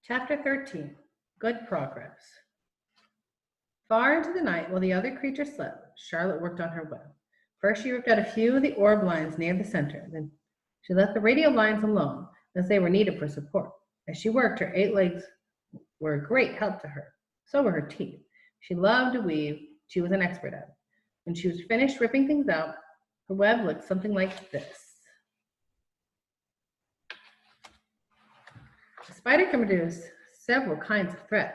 Chapter 13. Good Progress. Far into the night, while the other creatures slept, Charlotte worked on her web. First, she ripped out a few of the orb lines near the center. Then she left the radial lines alone, as they were needed for support. As she worked, her 8 legs were a great help to her. So were her teeth. She loved to weave. She was an expert at it. When she was finished ripping things out, her web looked something like this. The spider can produce several kinds of thread.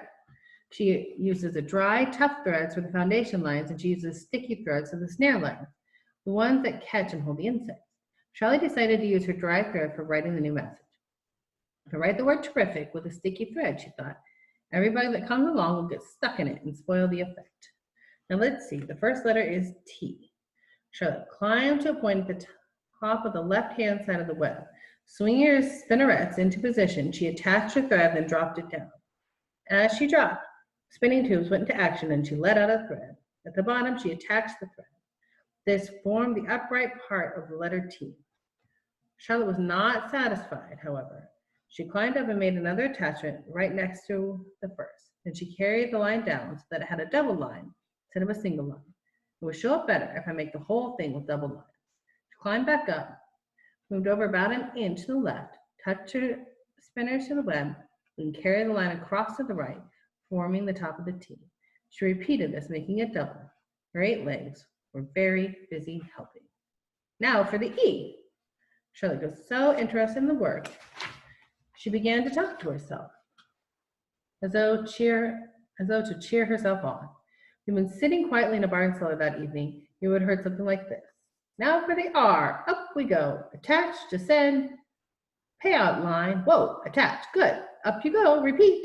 She uses the dry, tough threads for the foundation lines, and she uses sticky threads for the snare lines, the ones that catch and hold the insects. Charlotte decided to use her dry thread for writing the new message. To write the word terrific with a sticky thread, she thought, everybody that comes along will get stuck in it and spoil the effect. Now let's see, the first letter is T. Charlotte climbed to a point at the top of the left-hand side of the web. Swinging her spinnerets into position, she attached her thread and dropped it down. As she dropped, spinning tubes went into action and she let out a thread. At the bottom, she attached the thread. This formed the upright part of the letter T. Charlotte was not satisfied, however. She climbed up and made another attachment right next to the first. Then she carried the line down so that it had a double line instead of a single line. It would show up better if I make the whole thing with double lines. She climbed back up, moved over about an inch to the left, touched her spinners to the web, and carried the line across to the right, forming the top of the T. She repeated this, making it double. Her 8 legs were very busy helping. Now for the E. Charlotte was so interested in the work, she began to talk to herself, as though to cheer herself on. We'd been sitting quietly in a barn cellar that evening. You would have heard something like this. Now for the R. Up we go. Attach, descend, payout line. Whoa, attach. Good. Up you go. Repeat.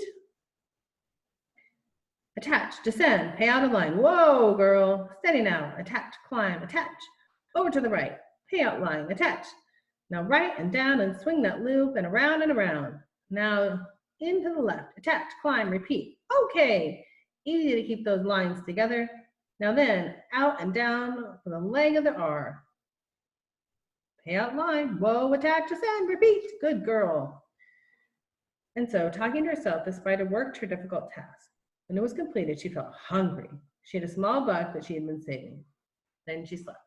Attach, descend, pay out a line. Whoa, girl. Steady now. Attach, climb, attach. Over to the right. Pay out line, attach. Now right and down and swing that loop and around and around. Now into the left. Attach, climb, repeat. Okay. Easy to keep those lines together. Now then, out and down for the leg of the R. Pay out line. Whoa, attach, descend, repeat. Good girl. And so, talking to herself, the spider worked her difficult task. When it was completed, she felt hungry. She had a small bug that she had been saving. Then she slept.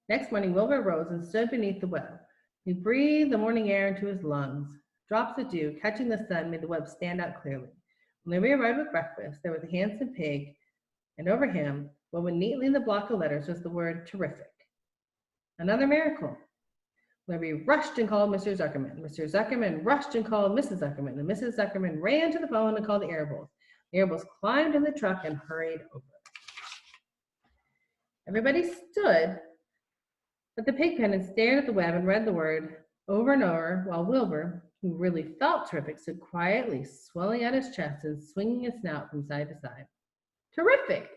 Next morning, Wilbur rose and stood beneath the web. He breathed the morning air into his lungs. Drops of dew catching the sun made the web stand out clearly. When they arrived with breakfast, there was a handsome pig, and over him, woven neatly in the block of letters, was the word terrific. Another miracle. Larry rushed and called Mr. Zuckerman. Mr. Zuckerman rushed and called Mrs. Zuckerman, and Mrs. Zuckerman ran to the phone and called the Arables. The Arables climbed in the truck and hurried over. Everybody stood at the pig pen and stared at the web and read the word over and over, while Wilbur, who really felt terrific, stood quietly, swelling out his chest and swinging his snout from side to side. Terrific,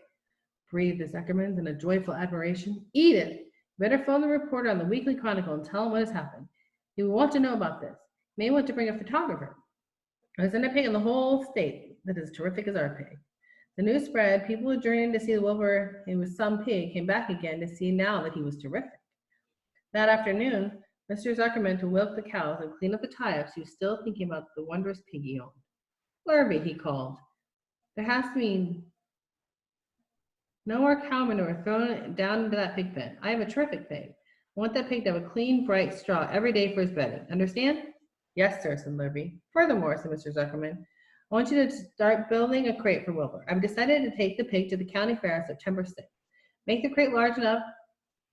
breathed the Zuckermans in a joyful admiration. Edith, better phone the reporter on the Weekly Chronicle and tell him what has happened. He will want to know about this. He may want to bring a photographer. There's a pig in the whole state that is terrific as our pig. The news spread. People who journeyed to see Wilbur, he was some pig, came back again to see now that he was terrific. That afternoon, Mr. Zuckerman to milk the cows and clean up the tie-ups, he was still thinking about the wondrous pig he owned. Larby, he called. There has to be no more cow manure thrown down into that pig pen. I have a terrific pig. I want that pig to have a clean, bright straw every day for his bedding. Understand? Yes, sir, said Larby. Furthermore, said Mr. Zuckerman, I want you to start building a crate for Wilbur. I've decided to take the pig to the county fair on September 6th. Make the crate large enough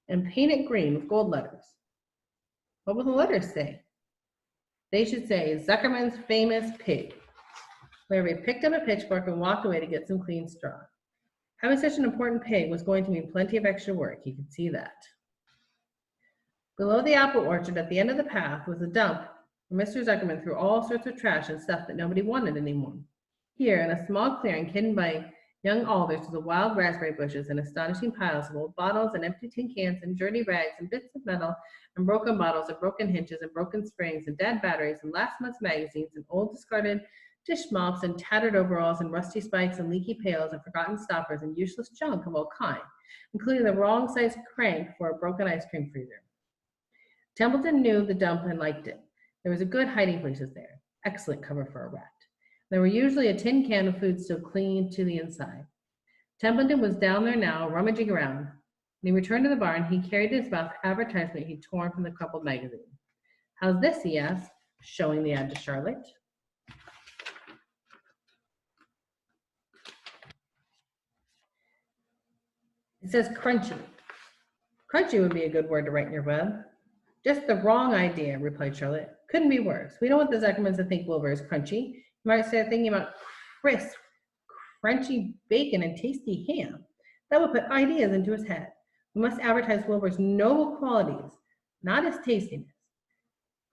and paint it green with gold letters. What will the letters say? They should say, Zuckerman's famous pig. Larry picked up a pitchfork and walked away to get some clean straw. Having such an important pig was going to mean plenty of extra work. He could see that. Below the apple orchard at the end of the path was a dump where Mr. Zuckerman threw all sorts of trash and stuff that nobody wanted anymore. Here, in a small clearing hidden by young alders to the wild raspberry bushes and astonishing piles of old bottles and empty tin cans and dirty rags and bits of metal and broken bottles and broken hinges and broken springs and dead batteries and last month's magazines and old discarded dish mops and tattered overalls and rusty spikes and leaky pails and forgotten stoppers and useless junk of all kinds, including the wrong-sized crank for a broken ice cream freezer. Templeton knew the dump and liked it. There was a good hiding places there. excellent cover for a rat. There were usually a tin can of food still clinging to the inside. Templeton was down there now, rummaging around. When he returned to the barn, he carried in his mouth advertisement he'd torn from the crumpled magazine. How's this, he asked, showing the ad to Charlotte. It says crunchy. Crunchy would be a good word to write in your web. Just the wrong idea, replied Charlotte. Couldn't be worse. We don't want the Zuckermans to think Wilbur is crunchy. You might start thinking about crisp, crunchy bacon and tasty ham. That would put ideas into his head. We must advertise Wilbur's noble qualities, not his tastiness.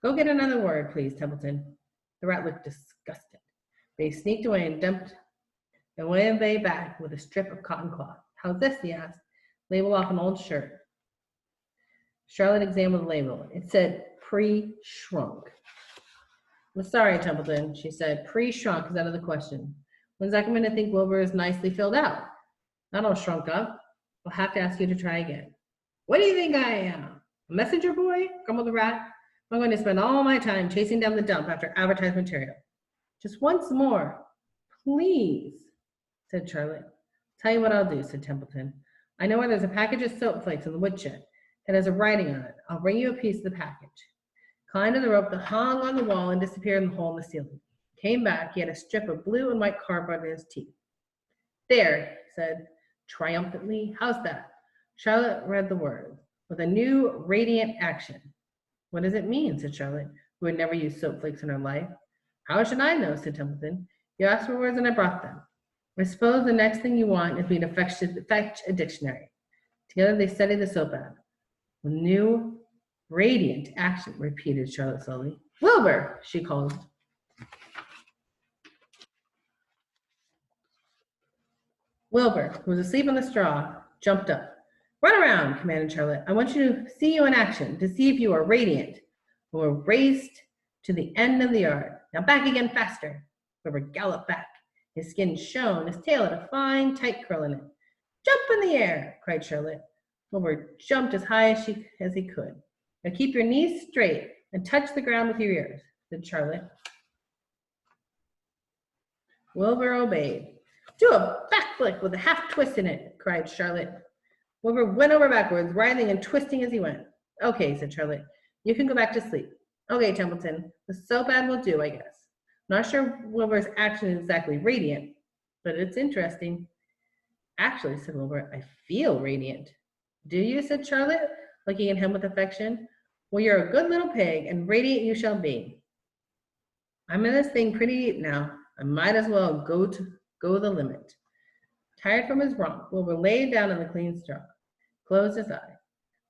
Go get another word, please, Templeton. The rat looked disgusted. But he sneaked away and dumped and went away back with a strip of cotton cloth. How's this, he asked. Label off an old shirt. Charlotte examined the label. It said pre-shrunk. I'm sorry, Templeton, she said. Pre-shrunk is out of the question. When's that coming to think Wilbur is nicely filled out? Not all shrunk up. I'll have to ask you to try again. What do you think I am? A messenger boy? Grumbled the rat. I'm going to spend all my time chasing down the dump after advertised material. Just once more, please, said Charlotte. Tell you what I'll do, said Templeton. I know where there's a package of soap flakes in the woodshed that has a writing on it. I'll bring you a piece of the package. Climbed to the rope that hung on the wall and disappeared in the hole in the ceiling. Came back, he had a strip of blue and white cardboard in his teeth. There, he said triumphantly. How's that? Charlotte read the word with a new radiant action. What does it mean? Said Charlotte, who had never used soap flakes in her life. How should I know? Said Templeton. You asked for words and I brought them. I suppose the next thing you want is me to fetch a dictionary. Together they studied the soap ad. With new radiant action, repeated Charlotte slowly. Wilbur, she called. Wilbur, who was asleep on the straw, jumped up. Run around, commanded Charlotte. I want you to see you in action, to see if you are radiant. Wilbur raced to the end of the yard. Now back again faster. Wilbur galloped back. His skin shone, his tail had a fine, tight curl in it. Jump in the air, cried Charlotte. Wilbur jumped as high as he could. Now keep your knees straight and touch the ground with your ears, said Charlotte. Wilbur obeyed. Do a backflip with a half twist in it, cried Charlotte. Wilbur went over backwards, writhing and twisting as he went. Okay, said Charlotte. You can go back to sleep. Okay, Templeton, the soap ad will do, I guess. Not sure Wilbur's action is exactly radiant, but it's interesting. Actually, said Wilbur, I feel radiant. Do you? Said Charlotte, looking at him with affection. Well, you're a good little pig, and radiant you shall be. I'm in this thing pretty deep now. I might as well go the limit. Tired from his romp, Wilbur lay down in the clean straw, closed his eye.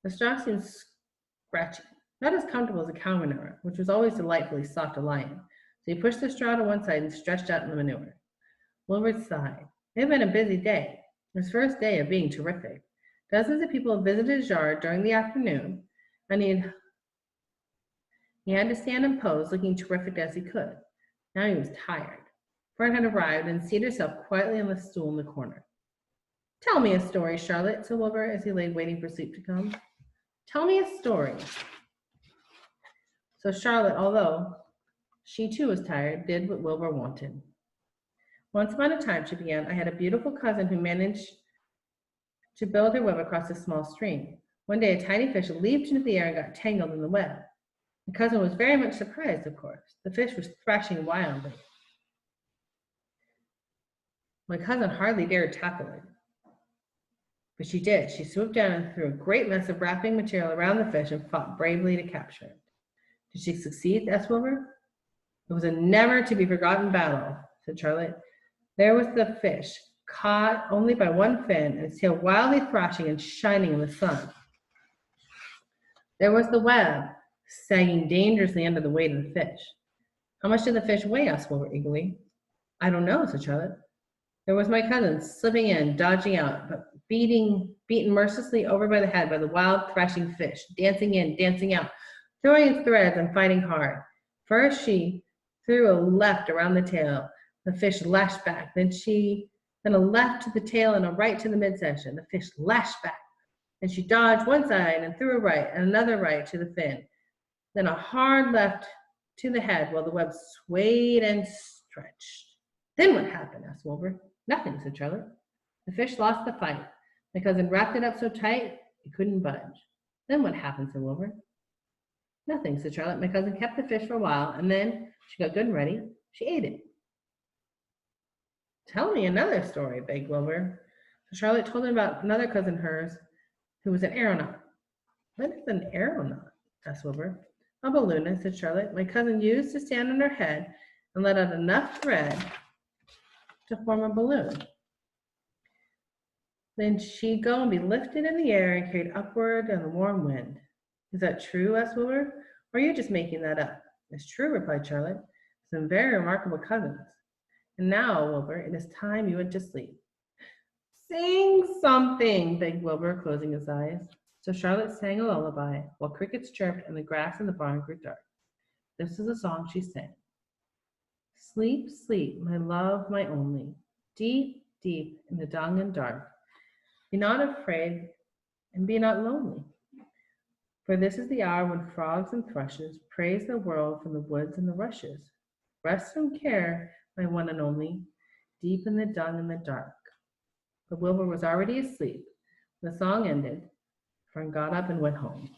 The straw seemed scratchy, not as comfortable as a cow manure, which was always delightfully soft to lie in. So he pushed the straw to one side and stretched out in the manure. Wilbur sighed. It had been a busy day, his first day of being terrific. Dozens of people had visited his yard during the afternoon, and he had to stand and pose, looking terrific as he could. Now he was tired. Fern had arrived and seated herself quietly on the stool in the corner. Tell me a story, Charlotte, said Wilbur as he lay waiting for sleep to come. Tell me a story. So Charlotte, although she too was tired, did what Wilbur wanted. Once upon a time, she began, I had a beautiful cousin who managed to build her web across a small stream. One day, a tiny fish leaped into the air and got tangled in the web. The cousin was very much surprised, of course. The fish was thrashing wildly. My cousin hardly dared tackle it. But she did. She swooped down and threw a great mess of wrapping material around the fish and fought bravely to capture it. Did she succeed? Asked Wilbur. It was a never-to-be-forgotten battle, said Charlotte. There was the fish, caught only by one fin, and its tail wildly thrashing and shining in the sun. There was the web, sagging dangerously under the weight of the fish. How much did the fish weigh? Asked Wilbur eagerly. I don't know, said Charlotte. There was my cousin, slipping in, dodging out, but beaten mercilessly over by the head by the wild, thrashing fish, dancing in, dancing out, throwing its threads and fighting hard. First she threw a left around the tail. The fish lashed back. Then a left to the tail and a right to the midsection. The fish lashed back. And she dodged one side and threw a right and another right to the fin. Then a hard left to the head while the web swayed and stretched. Then what happened? Asked Wilbur. Nothing, said Charlotte. The fish lost the fight. My cousin wrapped it up so tight it couldn't budge. Then what happened? Said Wilbur. Nothing, said Charlotte. My cousin kept the fish for a while, and then she got good and ready. She ate it. Tell me another story, begged Wilbur. So Charlotte told him about another cousin of hers who was an aeronaut. What is an aeronaut? Asked Wilbur. A balloonist, said Charlotte. My cousin used to stand on her head and let out enough thread to form a balloon. Then she'd go and be lifted in the air and carried upward on the warm wind. Is that true? Asked Wilbur. Or are you just making that up? It's true, replied Charlotte. Some very remarkable cousins. And now, Wilbur, it is time you went to sleep. Sing something, begged Wilbur, closing his eyes. So Charlotte sang a lullaby while crickets chirped and the grass in the barn grew dark. This is a song she sang. Sleep, sleep, my love, my only, deep, deep in the dung and dark. Be not afraid and be not lonely. For this is the hour when frogs and thrushes praise the world from the woods and the rushes. Rest from care, my one and only, deep in the dung and the dark. But Wilbur was already asleep. The song ended. Fern got up and went home.